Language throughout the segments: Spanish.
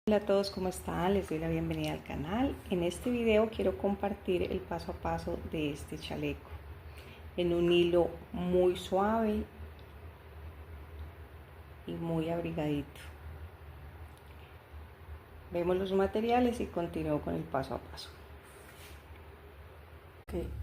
Hola a todos, ¿cómo están? Les doy la bienvenida al canal. En este video quiero compartir el paso a paso de este chaleco en un hilo muy suave y muy abrigadito. Vemos los materiales y continúo con el paso a paso.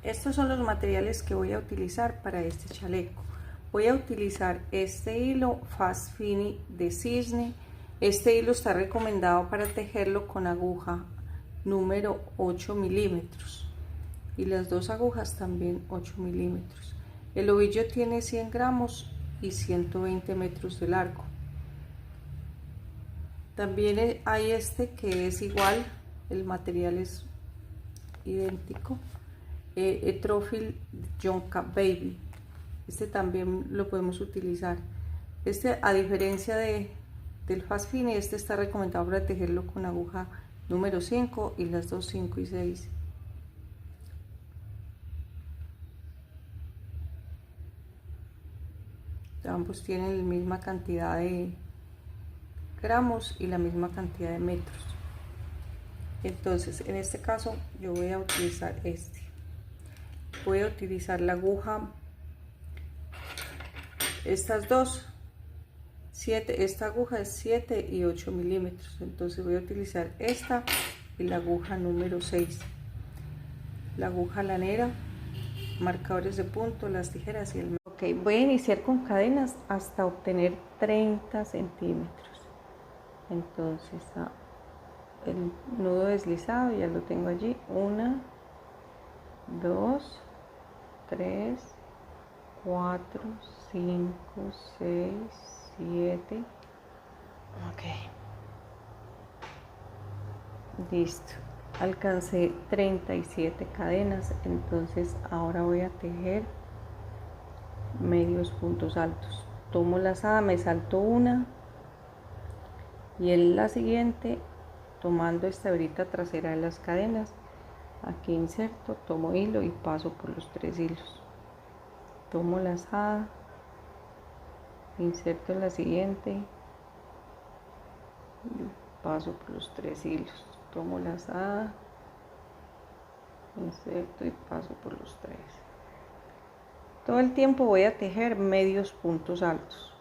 Estos son los materiales que voy a utilizar para este chaleco. Voy a utilizar este hilo Fast Fini de cisne. Este hilo está recomendado para tejerlo con aguja número 8 milímetros y las dos agujas también 8 milímetros. El ovillo tiene 100 gramos y 120 metros de largo. También hay este que es igual, el material es idéntico, Trophy Jonka Baby. Este también lo podemos utilizar. Este, a diferencia del Fast Fini, este está recomendado para tejerlo con aguja número 5 y las dos 5 y 6. Ambos tienen la misma cantidad de gramos y la misma cantidad de metros. Entonces, en este caso yo voy a utilizar este. Voy a utilizar la aguja, estas dos, esta aguja es 7 y 8 milímetros. Entonces voy a utilizar esta y la aguja número 6. La aguja lanera, marcadores de punto, las tijeras y el... Ok, voy a iniciar con cadenas hasta obtener 30 centímetros. Entonces el nudo deslizado ya lo tengo allí. 1, 2, 3, 4, 5, 6, 7. Ok, listo. Alcancé 37 cadenas. Entonces ahora voy a tejer medios puntos altos. Tomo lazada, me salto una y en la siguiente, tomando esta hebrita trasera de las cadenas, aquí inserto, tomo hilo y paso por los 3 hilos. Tomo lazada, inserto en la siguiente y paso por los 3 hilos. Tomo lazada, inserto y paso por los 3. Todo el tiempo voy a tejer medios puntos altos.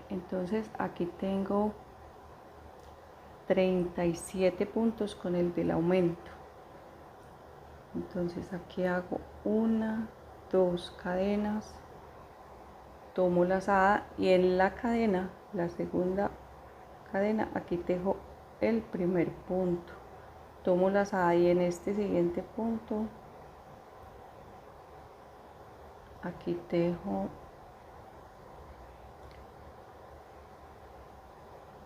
Entonces aquí tengo 37 puntos con el del aumento. Entonces aquí hago 1, 2 cadenas, tomo lazada y en la cadena, la segunda cadena, aquí tejo el primer punto, tomo lazada y en este siguiente punto aquí tejo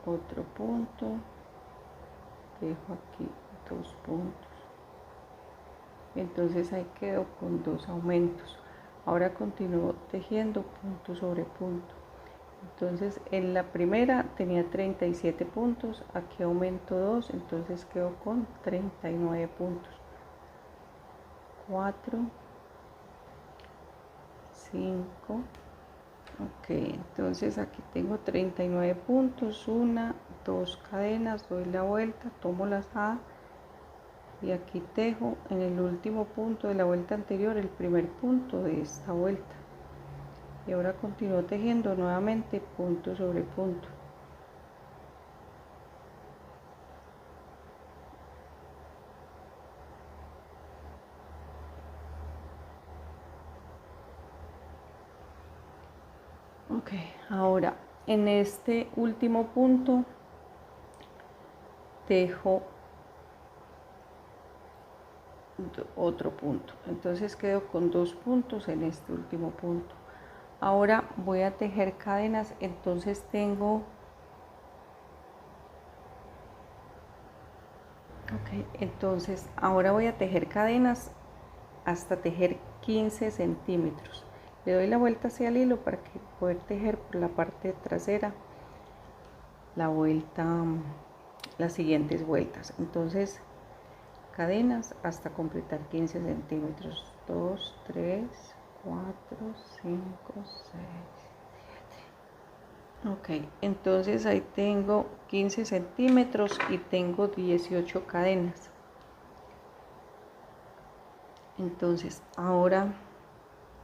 otro punto, dejo aquí 2 puntos. Entonces ahí quedo con 2 aumentos. Ahora continúo tejiendo punto sobre punto. Entonces en la primera tenía 37 puntos, aquí aumento 2, entonces quedo con 39 puntos. 4, 5, ok, entonces aquí tengo 39 puntos, 1, 2 cadenas, doy la vuelta, tomo lazada y aquí tejo en el último punto de la vuelta anterior el primer punto de esta vuelta. Y ahora continúo tejiendo nuevamente punto sobre punto. Ok, ahora en este último punto tejo otro punto, entonces quedo con 2 puntos en este último punto. Ahora voy a tejer cadenas, entonces tengo entonces ahora voy a tejer cadenas hasta tejer 15 centímetros. Le doy la vuelta hacia el hilo para que poder tejer por la parte trasera la vuelta, las siguientes vueltas. Entonces cadenas hasta completar 15 centímetros. 2, 3, 4, 5, 6. Ok, entonces ahí tengo 15 centímetros y tengo 18 cadenas. Entonces ahora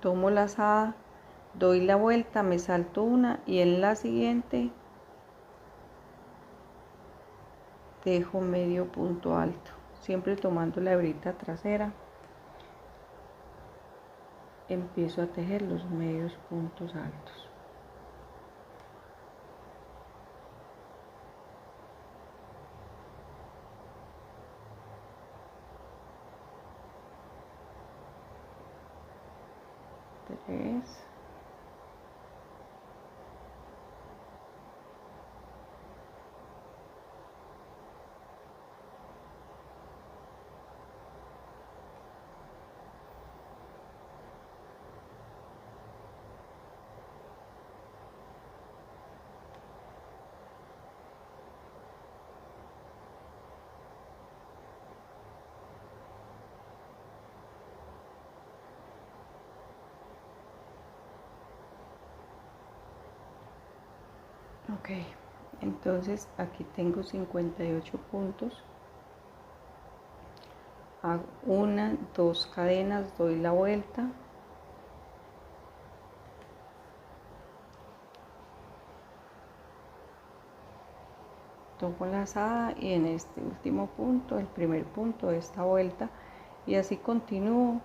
tomo la lazada, doy la vuelta, me salto una y en la siguiente dejo medio punto alto, siempre tomando la hebrita trasera. Empiezo a tejer los medios puntos altos. Tres. Ok, entonces aquí tengo 58 puntos. Hago una, dos cadenas, doy la vuelta. Tomo la lazada y en este último punto, el primer punto de esta vuelta, y así continúo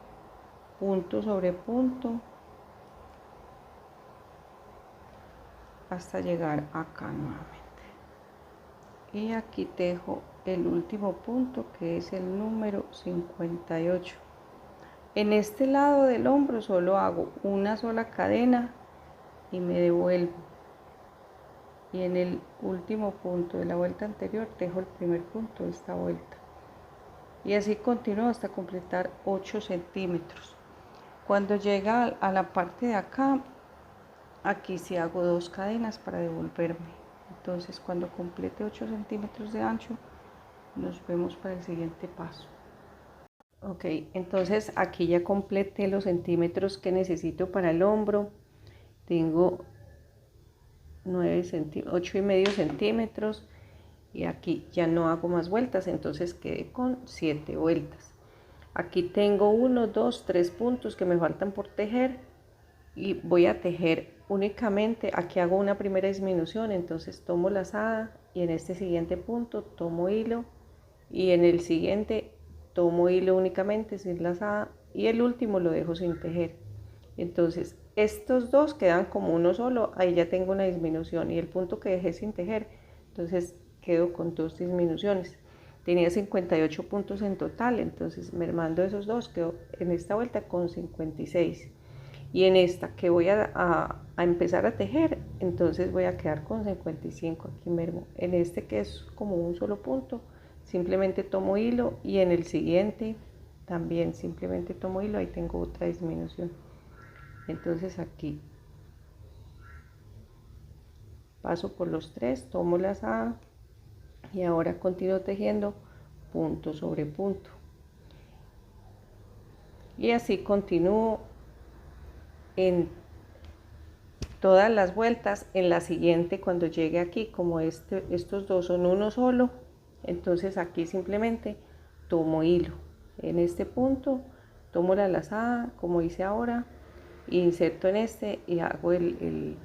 punto sobre punto hasta llegar acá nuevamente. Y aquí tejo el último punto, que es el número 58. En este lado del hombro solo hago una sola cadena y me devuelvo, y en el último punto de la vuelta anterior tejo el primer punto de esta vuelta, y así continúo hasta completar 8 centímetros. Cuando llega a la parte de acá, aquí sí hago 2 cadenas para devolverme. Entonces cuando complete 8 centímetros de ancho, nos vemos para el siguiente paso. Ok, entonces aquí ya completé los centímetros que necesito para el hombro. Tengo 8,5 centímetros, y aquí ya no hago más vueltas, entonces quedé con 7 vueltas. Aquí tengo 1, 2, 3 puntos que me faltan por tejer, y voy a tejer únicamente. Aquí hago una primera disminución, entonces tomo lazada y en este siguiente punto tomo hilo, y en el siguiente tomo hilo únicamente sin lazada, y el último lo dejo sin tejer. Entonces estos dos quedan como uno solo, ahí ya tengo una disminución, y el punto que dejé sin tejer, entonces quedo con 2 disminuciones. Tenía 58 puntos en total, entonces mermando esos dos quedo en esta vuelta con 56, y en esta que voy a empezar a tejer, entonces voy a quedar con 55. Aquí mermo en este que es como un solo punto, simplemente tomo hilo, y en el siguiente también simplemente tomo hilo, ahí tengo otra disminución. Entonces aquí paso por los 3, tomo la lazada y ahora continúo tejiendo punto sobre punto, y así continúo en todas las vueltas. En la siguiente, cuando llegue aquí, como estos dos son uno solo, entonces aquí simplemente tomo hilo en este punto, tomo la lazada como hice ahora, inserto en este y hago este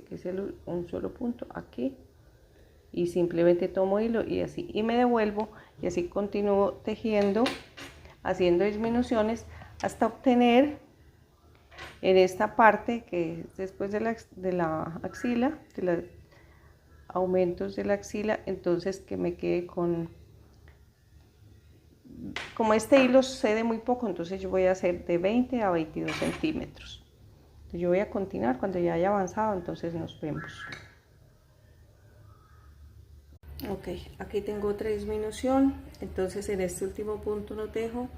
que es un solo punto aquí, y simplemente tomo hilo y así, y me devuelvo, y así continúo tejiendo, haciendo disminuciones hasta obtener en esta parte que es después de la axila, de los aumentos de la axila, entonces que me quede con, como este hilo cede muy poco, entonces yo voy a hacer de 20 a 22 centímetros. Yo voy a continuar cuando ya haya avanzado, entonces nos vemos. Ok, aquí tengo otra disminución, entonces en este último punto no tejo,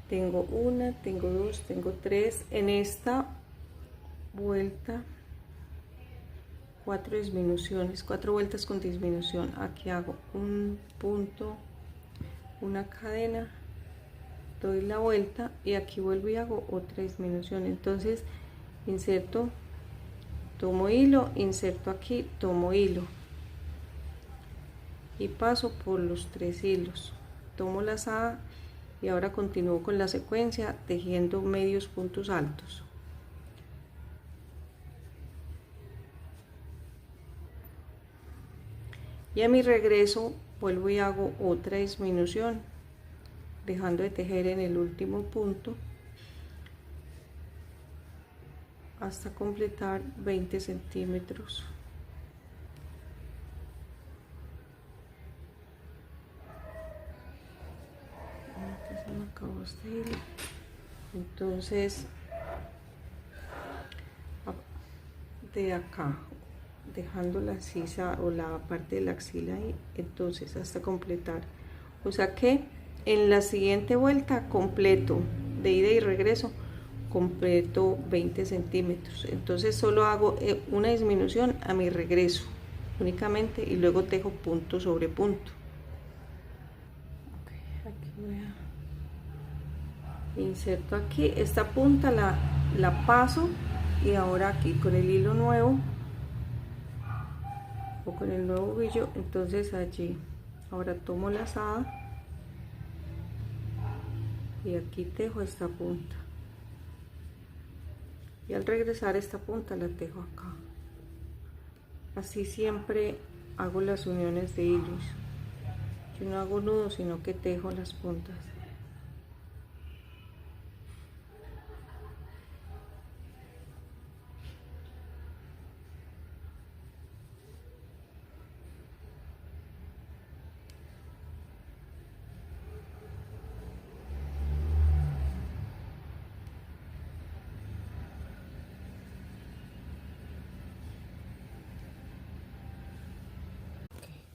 tengo una, tengo dos, tengo tres, en esta vuelta 4 disminuciones, 4 vueltas con disminución. Aquí hago un punto, una cadena, doy la vuelta y aquí vuelvo y hago otra disminución. Entonces inserto, tomo hilo, inserto aquí, tomo hilo y paso por los 3 hilos, tomo lazada y ahora continúo con la secuencia tejiendo medios puntos altos. Y a mi regreso vuelvo y hago otra disminución, dejando de tejer en el último punto hasta completar 20 centímetros. Se me acabó este hilo. Entonces de acá, dejando la sisa o la parte de la axila ahí, entonces hasta completar, o sea que en la siguiente vuelta completo de ida y regreso, completo 20 centímetros. Entonces solo hago una disminución a mi regreso únicamente y luego tejo punto sobre punto. Aquí voy a inserto aquí esta punta, la paso y ahora aquí con el hilo nuevo o con el nuevo ovillo, entonces allí ahora tomo lazada y aquí tejo esta punta y al regresar esta punta la tejo acá. Así siempre hago las uniones de hilos. Yo no hago nudos, sino que tejo las puntas.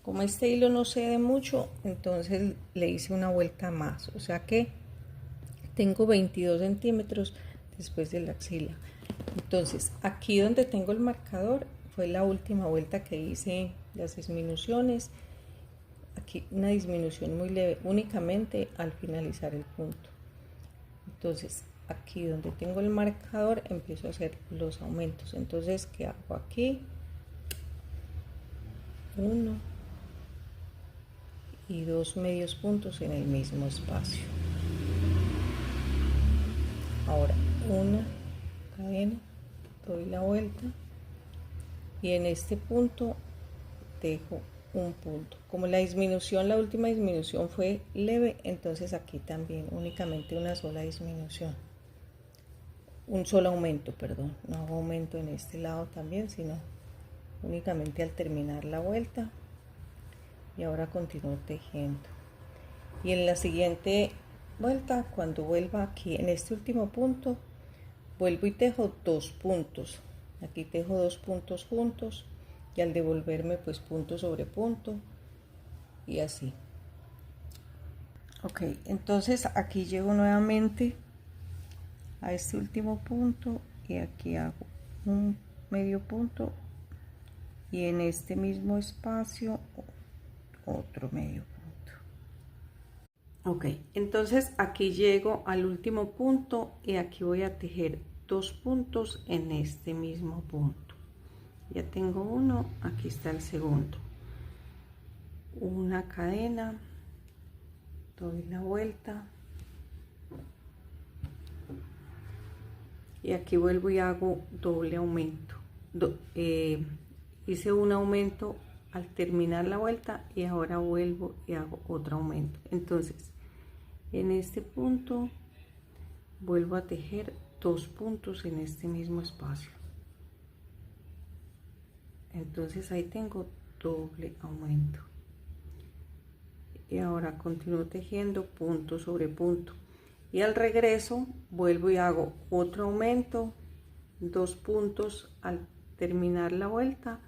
Como este hilo no cede mucho, entonces le hice una vuelta más, o sea que tengo 22 centímetros después de la axila. Entonces aquí donde tengo el marcador fue la última vuelta que hice las disminuciones. Aquí una disminución muy leve únicamente al finalizar el punto. Entonces aquí donde tengo el marcador empiezo a hacer los aumentos. Entonces, ¿qué hago aquí? 1 y 2 medios puntos en el mismo espacio. Ahora una cadena, doy la vuelta y en este punto dejo un punto. Como la disminución, la última disminución fue leve, entonces aquí también únicamente una sola disminución, un solo aumento, perdón, no hago aumento en este lado también, sino únicamente al terminar la vuelta. Y ahora continúo tejiendo y en la siguiente vuelta, cuando vuelva aquí en este último punto, vuelvo y tejo 2 puntos. Aquí tejo 2 puntos juntos y al devolverme pues punto sobre punto y así. Ok, entonces aquí llego nuevamente a este último punto y aquí hago un medio punto y en este mismo espacio otro medio punto. Ok, entonces aquí llego al último punto y aquí voy a tejer 2 puntos en este mismo punto. Ya tengo uno, aquí está el segundo. Una cadena, doy la vuelta y aquí vuelvo y hago doble aumento. Hice un aumento al terminar la vuelta y ahora vuelvo y hago otro aumento. Entonces en este punto vuelvo a tejer 2 puntos en este mismo espacio. Entonces ahí tengo doble aumento y ahora continúo tejiendo punto sobre punto y al regreso vuelvo y hago otro aumento, 2 puntos al terminar la vuelta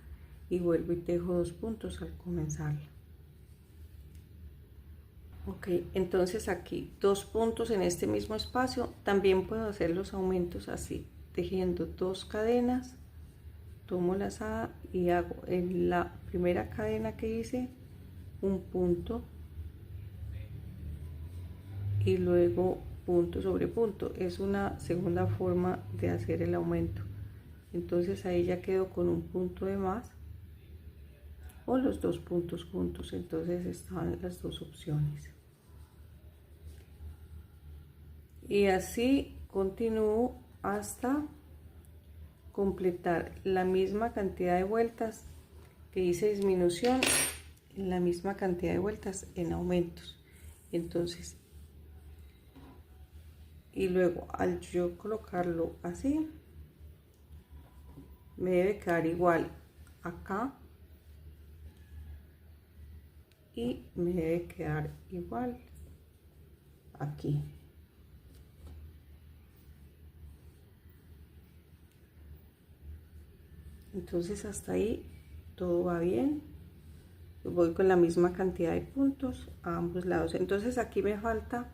y vuelvo y tejo 2 puntos al comenzarla. Ok, entonces aquí 2 puntos en este mismo espacio. También puedo hacer los aumentos así, tejiendo 2 cadenas, tomo lazada y hago en la primera cadena que hice un punto y luego punto sobre punto. Es una segunda forma de hacer el aumento. Entonces ahí ya quedo con un punto de más o los dos puntos juntos. Entonces están las dos opciones. Y así continúo hasta completar la misma cantidad de vueltas que hice disminución, la misma cantidad de vueltas en aumentos. Entonces, y luego al yo colocarlo así, me debe quedar igual acá y me debe quedar igual aquí. Entonces hasta ahí todo va bien. Voy con la misma cantidad de puntos a ambos lados. Entonces aquí me falta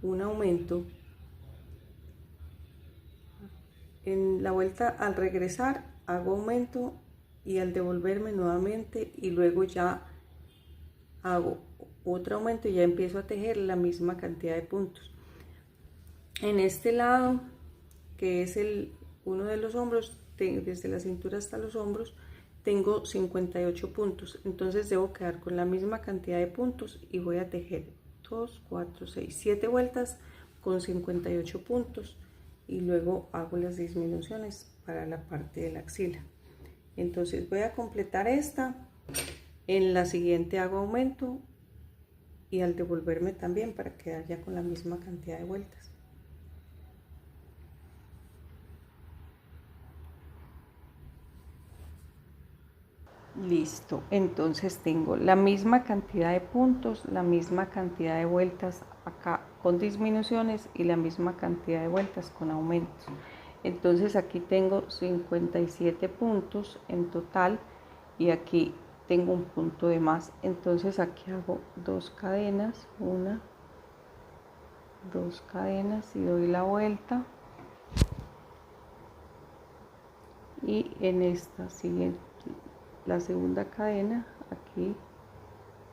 un aumento. En la vuelta al regresar hago aumento y al devolverme nuevamente y luego ya hago otro aumento y ya empiezo a tejer la misma cantidad de puntos. En este lado, que es uno de los hombros, desde la cintura hasta los hombros, tengo 58 puntos. Entonces debo quedar con la misma cantidad de puntos y voy a tejer 2, 4, 6, 7 vueltas con 58 puntos y luego hago las disminuciones para la parte de la axila. Entonces voy a completar esta. En la siguiente hago aumento y al devolverme también para quedar ya con la misma cantidad de vueltas. Listo, entonces tengo la misma cantidad de puntos, la misma cantidad de vueltas acá con disminuciones y la misma cantidad de vueltas con aumentos. Entonces aquí tengo 57 puntos en total y aquí tengo un punto de más. Entonces aquí hago 2 cadenas, 1, 2 cadenas y doy la vuelta. Y en esta siguiente, la segunda cadena, aquí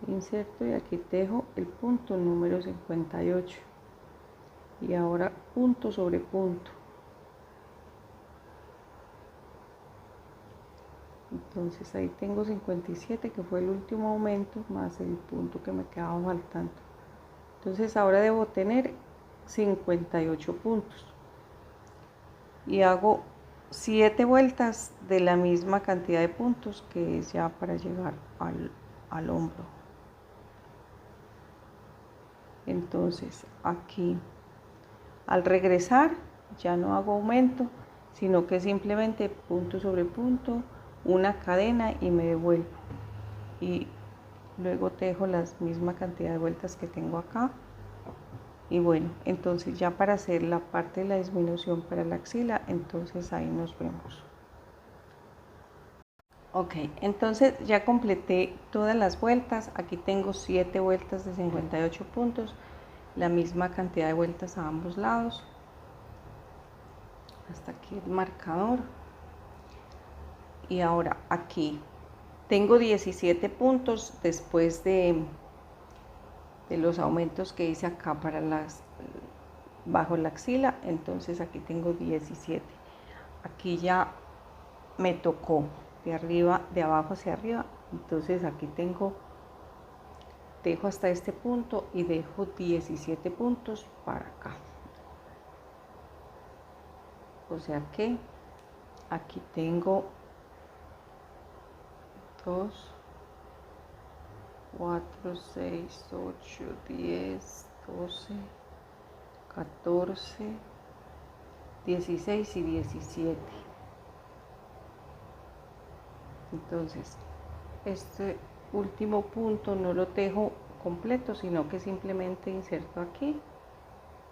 inserto y aquí tejo el punto número 58 y ahora punto sobre punto. Entonces ahí tengo 57 que fue el último aumento más el punto que me quedaba faltando. Entonces ahora debo tener 58 puntos y hago 7 vueltas de la misma cantidad de puntos que es ya para llegar al hombro. Entonces aquí al regresar ya no hago aumento, sino que simplemente punto sobre punto, una cadena y me devuelvo y luego tejo la misma cantidad de vueltas que tengo acá. Y bueno, entonces ya para hacer la parte de la disminución para la axila, entonces ahí nos vemos. Ok, entonces ya completé todas las vueltas. Aquí tengo 7 vueltas de 58 puntos, la misma cantidad de vueltas a ambos lados. Hasta aquí el marcador. Y ahora aquí tengo 17 puntos después de los aumentos que hice acá para bajo la axila. Entonces aquí tengo 17. Aquí ya me tocó de abajo hacia arriba. Entonces aquí dejo hasta este punto y dejo 17 puntos para acá. O sea que aquí tengo 2, 4, 6, 8, 10, 12, 14, 16 y 17. Entonces este último punto no lo tejo completo, sino que simplemente inserto aquí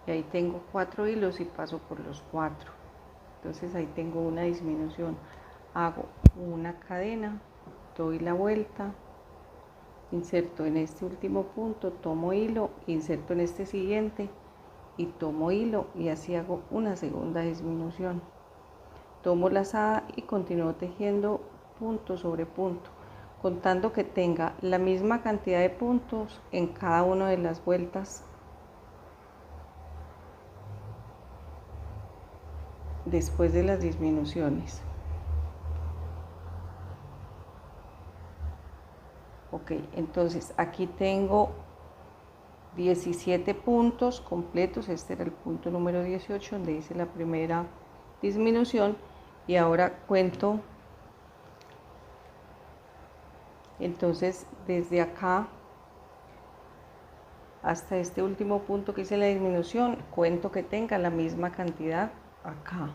y ahí tengo 4 hilos y paso por los 4. Entonces ahí tengo una disminución, hago una cadena, doy la vuelta, inserto en este último punto, tomo hilo, inserto en este siguiente y tomo hilo y así hago una segunda disminución. Tomo lazada y continúo tejiendo punto sobre punto, contando que tenga la misma cantidad de puntos en cada una de las vueltas después de las disminuciones. Ok, entonces aquí tengo 17 puntos completos. Este era el punto número 18 donde hice la primera disminución, y ahora cuento. Entonces desde acá hasta este último punto que hice la disminución, cuento que tenga la misma cantidad acá,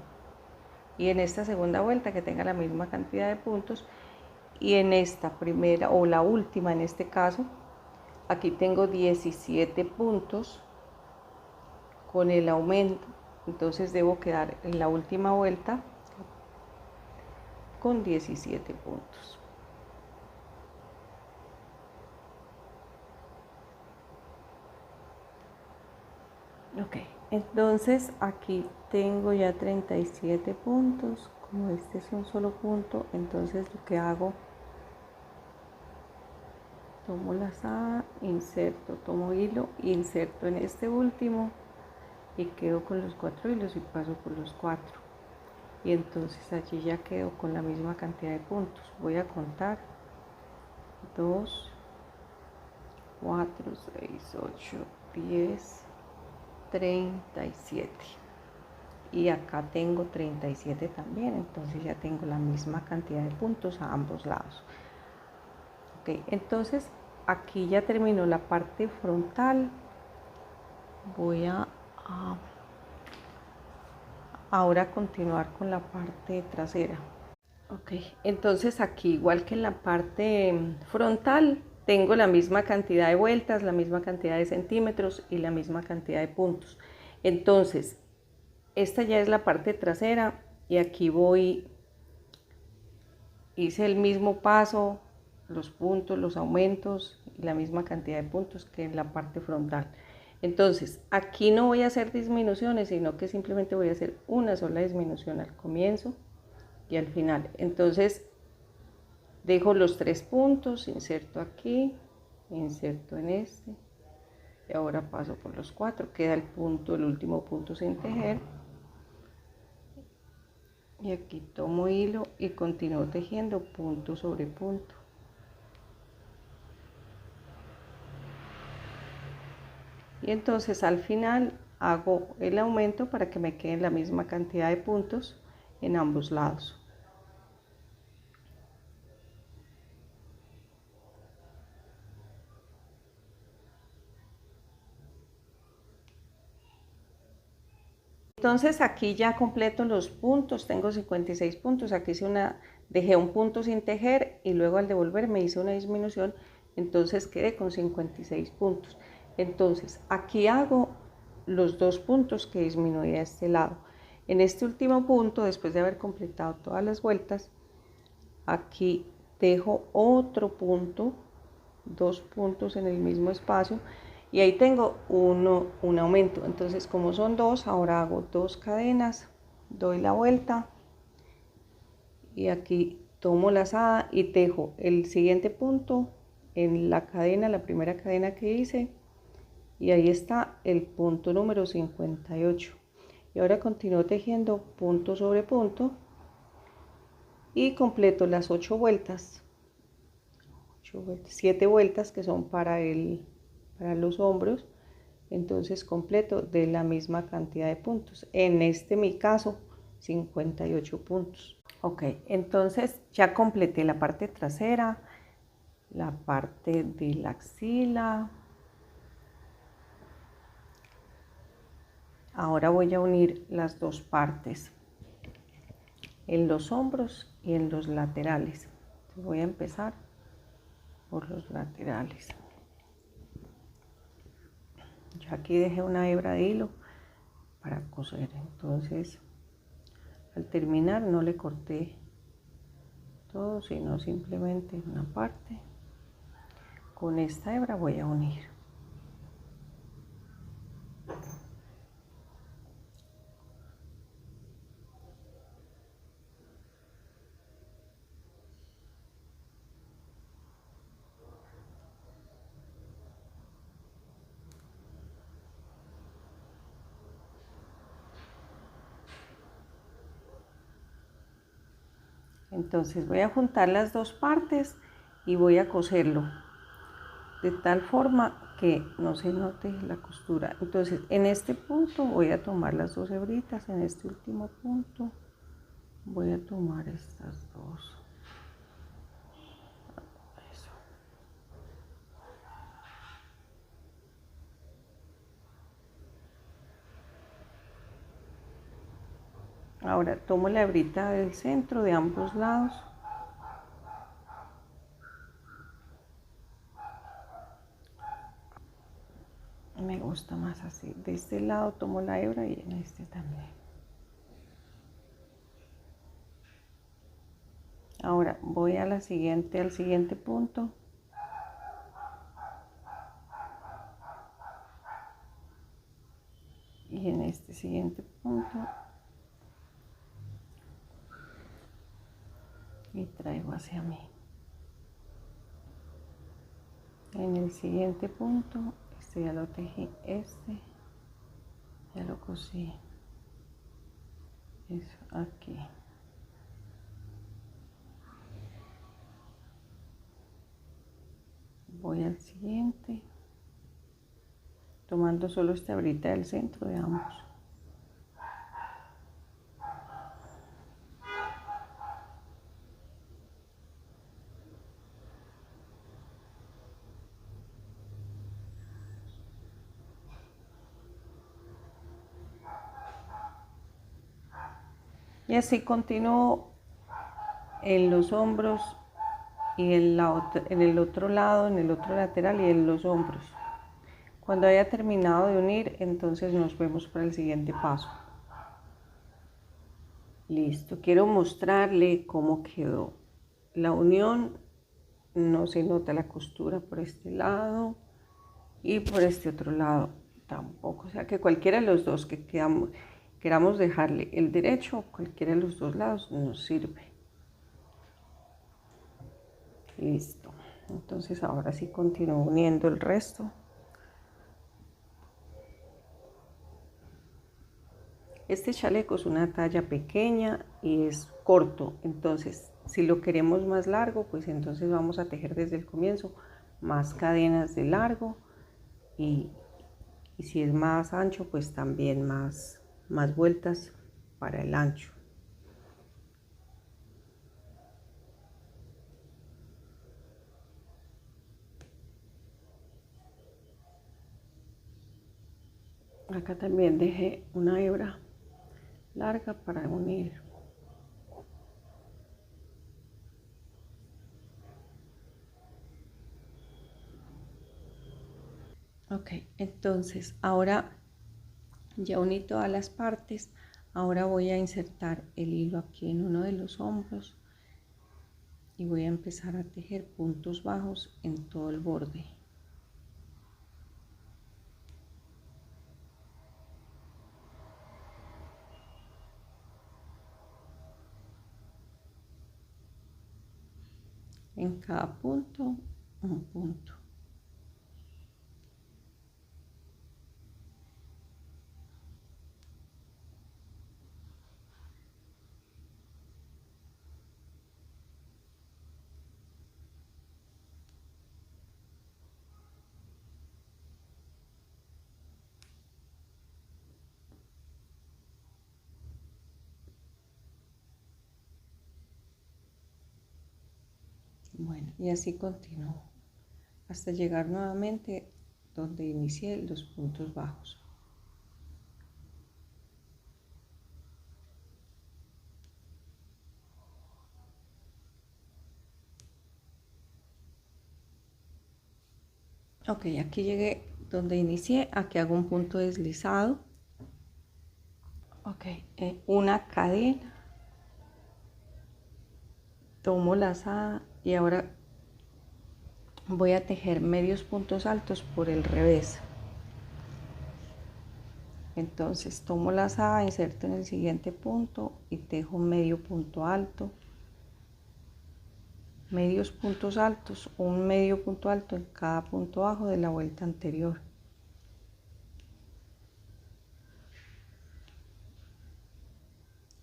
y en esta segunda vuelta que tenga la misma cantidad de puntos, y en esta primera o la última en este caso, aquí tengo 17 puntos con el aumento, entonces debo quedar en la última vuelta con 17 puntos. Ok, entonces aquí tengo ya 37 puntos. Como este es un solo punto, entonces lo que hago, tomo lazada, inserto, tomo hilo, inserto en este último y quedo con los 4 hilos y paso por los 4, y entonces allí ya quedo con la misma cantidad de puntos. Voy a contar: 2, 4, 6, 8, 10, 37, y acá tengo 37 también, entonces ya tengo la misma cantidad de puntos a ambos lados. Ok, entonces aquí ya terminó la parte frontal. Voy a ahora continuar con la parte trasera. Ok, entonces aquí, igual que en la parte frontal, tengo la misma cantidad de vueltas, la misma cantidad de centímetros y la misma cantidad de puntos. Entonces esta ya es la parte trasera, y aquí hice el mismo paso, los puntos, los aumentos y la misma cantidad de puntos que en la parte frontal. Entonces aquí no voy a hacer disminuciones, sino que simplemente voy a hacer una sola disminución al comienzo y al final. Entonces dejo los 3 puntos, inserto aquí, inserto en este, y ahora paso por los 4, queda el punto, el último punto sin tejer, y aquí tomo hilo y continúo tejiendo punto sobre punto. Y entonces al final hago el aumento para que me queden la misma cantidad de puntos en ambos lados. Entonces aquí ya completo los puntos, tengo 56 puntos. Aquí dejé un punto sin tejer y luego al devolver me hice una disminución, entonces quedé con 56 puntos. Entonces aquí hago los 2 puntos que disminuí a este lado. En este último punto, después de haber completado todas las vueltas, aquí dejo otro punto, 2 puntos en el mismo espacio, y ahí tengo un aumento. Entonces, como son 2, ahora hago 2 cadenas, doy la vuelta y aquí tomo lazada y tejo el siguiente punto en la cadena, la primera cadena que hice, y ahí está el punto número 58. Y ahora continúo tejiendo punto sobre punto y completo las 8 vueltas, 7 vueltas que son para los hombros. Entonces completo de la misma cantidad de puntos, en mi caso 58 puntos. Ok, entonces ya completé la parte trasera, la parte de la axila. Ahora voy a unir las dos partes, en los hombros y en los laterales. Voy a empezar por los laterales. Ya aquí dejé una hebra de hilo para coser, entonces al terminar no le corté todo, sino simplemente una parte. Con esta hebra voy a unir. Entonces voy a juntar las dos partes y voy a coserlo de tal forma que no se note la costura. Entonces en este punto voy a tomar las dos hebritas, en este último punto voy a tomar estas dos. Eso. Ahora tomo la hebrita del centro de ambos lados. Me gusta más así. De este lado tomo la hebra y en este también. Ahora voy a al siguiente punto. Y en este siguiente punto. Y traigo hacia mí. En el siguiente punto, este ya lo tejí, este ya lo cosí. Eso aquí. Voy al siguiente, tomando solo esta hebrita del centro de ambos. Y así continúo en los hombros y en el otro lado, en el otro lateral y en los hombros. Cuando haya terminado de unir, entonces nos vemos para el siguiente paso. Listo, quiero mostrarle cómo quedó. La unión, no se nota la costura por este lado y por este otro lado tampoco. O sea que cualquiera de los dos que queramos dejarle el derecho, cualquiera de los dos lados nos sirve. Listo. Entonces ahora sí continúo uniendo el resto. Este chaleco es una talla pequeña y es corto, entonces si lo queremos más largo, pues entonces vamos a tejer desde el comienzo más cadenas de largo y si es más ancho, pues también más vueltas para el ancho. Acá también dejé una hebra larga para unir. Ok, entonces ahora ya uní todas las partes. Ahora voy a insertar el hilo aquí en uno de los hombros y voy a empezar a tejer puntos bajos en todo el borde. En cada punto, un punto. Bueno, y así continúo hasta llegar nuevamente donde inicié los puntos bajos. Ok, aquí llegué donde inicié, aquí hago un punto deslizado. Ok, una cadena, tomo lazada y ahora voy a tejer medios puntos altos por el revés. Entonces tomo lazada, inserto en el siguiente punto y tejo medio punto alto, medios puntos altos, un medio punto alto en cada punto bajo de la vuelta anterior.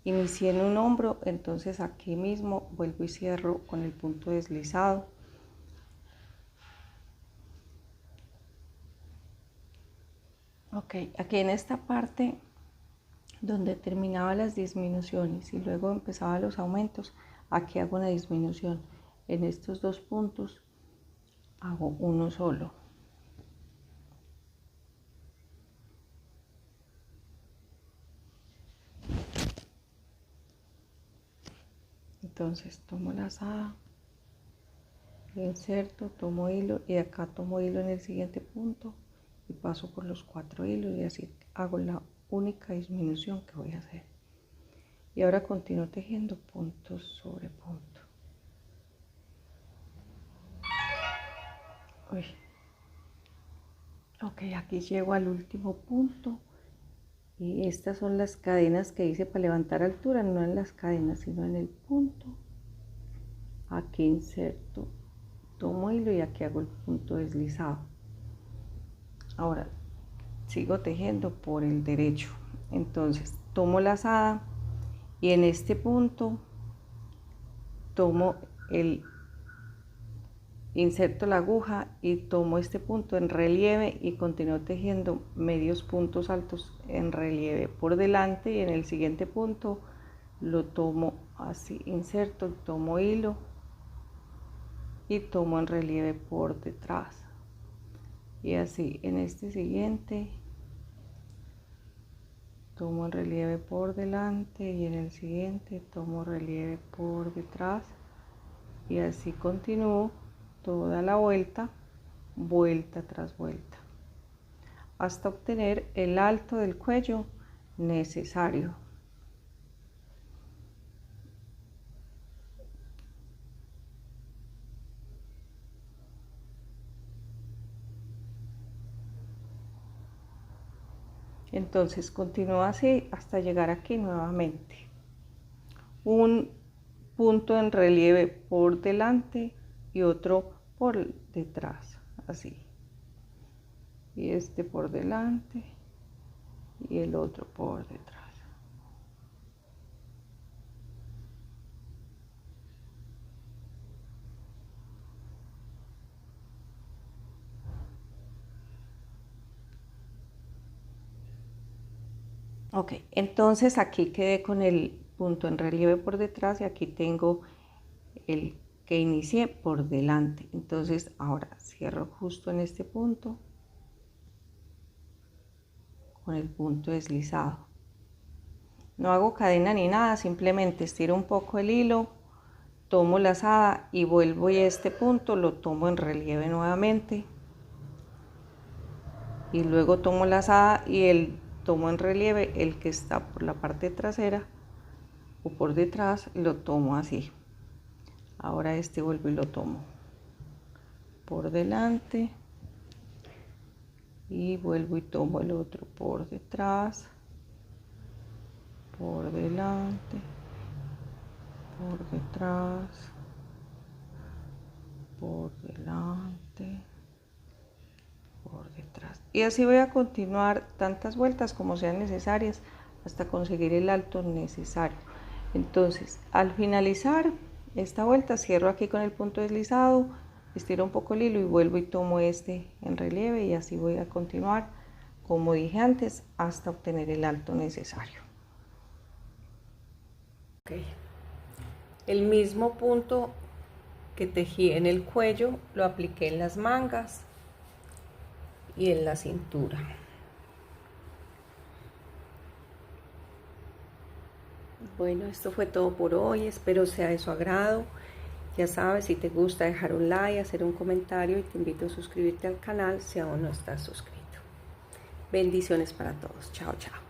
inicié en un hombro, entonces aquí mismo vuelvo y cierro con el punto deslizado. Ok, aquí en esta parte donde terminaba las disminuciones y luego empezaba los aumentos, aquí hago una disminución. En estos dos puntos hago uno solo. Entonces tomo lazada, inserto, tomo hilo y acá tomo hilo en el siguiente punto y paso por los 4 hilos y así hago la única disminución que voy a hacer. Y ahora continúo tejiendo punto sobre punto. Uy. Ok, aquí llego al último punto y estas son las cadenas que hice para levantar altura, no en las cadenas sino en el punto. Aquí inserto, tomo hilo y aquí hago el punto deslizado. Ahora sigo tejiendo por el derecho, entonces tomo lazada y en este punto tomo inserto la aguja y tomo este punto en relieve y continúo tejiendo medios puntos altos en relieve por delante y en el siguiente punto lo tomo así, inserto, tomo hilo y tomo en relieve por detrás y así en este siguiente tomo en relieve por delante y en el siguiente tomo relieve por detrás y así continúo toda la vuelta, vuelta tras vuelta, hasta obtener el alto del cuello necesario. Entonces continúo así hasta llegar aquí nuevamente. Un punto en relieve por delante y otro por detrás, así. Y este por delante y el otro por detrás. Ok, entonces aquí quedé con el punto en relieve por detrás y aquí tengo el que inicié por delante. Entonces ahora cierro justo en este punto con el punto deslizado. No hago cadena ni nada, simplemente estiro un poco el hilo, tomo lazada y vuelvo y este punto lo tomo en relieve nuevamente. Y luego tomo lazada y el tomo en relieve el que está por la parte trasera o por detrás lo tomo así. Ahora este vuelvo y lo tomo por delante y vuelvo y tomo el otro por detrás, por delante, por detrás, por delante, por detrás. Y así voy a continuar tantas vueltas como sean necesarias hasta conseguir el alto necesario. Entonces, al finalizar esta vuelta, cierro aquí con el punto deslizado, estiro un poco el hilo y vuelvo y tomo este en relieve y así voy a continuar, como dije antes, hasta obtener el alto necesario. Okay. El mismo punto que tejí en el cuello lo apliqué en las mangas y en la cintura. Bueno, esto fue todo por hoy, espero sea de su agrado. Ya sabes, si te gusta, dejar un like, hacer un comentario y te invito a suscribirte al canal si aún no estás suscrito. Bendiciones para todos. Chao, chao.